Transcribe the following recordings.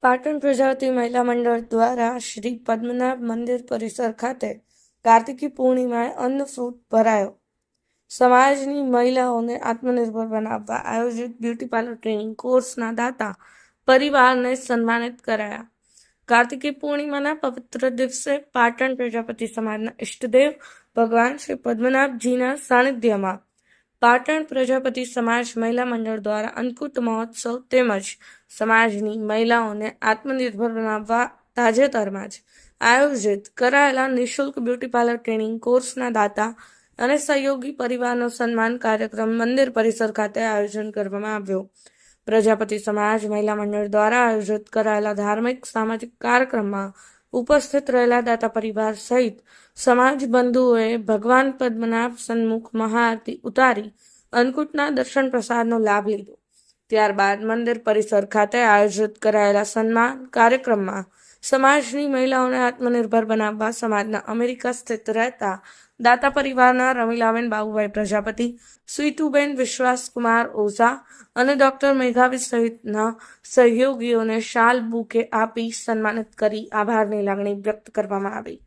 પાટણ પ્રજાપતિ મહિલા મંડળ દ્વારા શ્રી પદ્મનાભ મંદિર પરિસર ખાતે કાર્તિકી પૂર્ણિમાએ અન્નફ્રૂટ ભરાયો. સમાજની મહિલાઓને આત્મનિર્ભર બનાવવા આયોજિત બ્યુટી પાર્લર ટ્રેનિંગ કોર્સના દાતા પરિવારને સન્માનિત કરાયા. કાર્તિકી પૂર્ણિમાના પવિત્ર દિવસે પાટણ પ્રજાપતિ સમાજના ઇષ્ટદેવ ભગવાન શ્રી પદ્મનાભજીના સાનિધ્યમાં પાટણ પ્રજાપતિ સમાજ મહિલા મંડળ દ્વારા અન્નકૂટ મહોત્સવ તેમજ સમાજની મહિલાઓને આત્મનિર્ભર બનાવવા તાજેતરમાં જ આયોજિત કરાયેલા નિઃશુલ્ક બ્યુટી પાર્લર ટ્રેનિંગ કોર્સના દાતા અને સહયોગી પરિવારનો સન્માન કાર્યક્રમ મંદિર પરિસર ખાતે આયોજન કરવામાં આવ્યો. પ્રજાપતિ સમાજ મહિલા મંડળ દ્વારા આયોજિત કરાયેલા ધાર્મિક સામાજિક કાર્યક્રમમાં ઉપસ્થિત રહેલા દાતા પરિવાર સહિત સમાજ બંધુઓએ ભગવાન પદ્મનાભ સન્મુખ મહાઆરતી ઉતારી અન્નકૂટના દર્શન પ્રસાદનો લાભ લીધો. ત્યારબાદ મંદિર પરિસર ખાતે આયોજિત કરાયેલા સન્માન કાર્યક્રમમાં સમાજની મહિલાઓને આત્મનિર્ભર બનાવવા સમાજના અમેરિકા સ્થિત રહેતા દાતા પરિવારના રમીલાબેન બાબુભાઈ પ્રજાપતિ, સ્વીતુબેન વિશ્વાસકુમાર ઓઝા અને ડોક્ટર મેઘાવી સહિતના સહયોગીઓને શાલ બુકે આપી સન્માનિત કરી આભારની લાગણી વ્યક્ત કરવામાં આવી.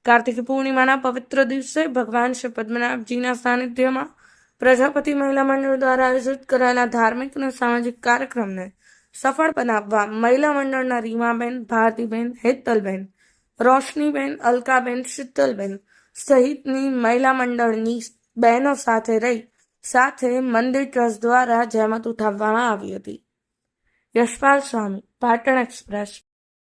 કાર્તિકી પૂર્ણિમાના પવિત્ર દિવસે ભગવાન શ્રી પદ્મનાભજીના સાનિધ્યમાં પ્રજાપતિ મહિલા મંડળ દ્વારા આયોજિત કરાયેલા ધાર્મિક અને સામાજિક કાર્યક્રમને સફળ બનાવવા મહિલા મંડળના રીમાબેન, ભારતીબેન, હેતલબેન, રોશનીબેન, અલકાબેન, શીતલબેન સહિતની મહિલા મંડળની બહેનો સાથે રહી સાથે મંદિર ટ્રસ્ટ દ્વારા જહેમત ઉઠાવવામાં આવી હતી. યશપાલ સ્વામી, પાટણ એક્સપ્રેસ.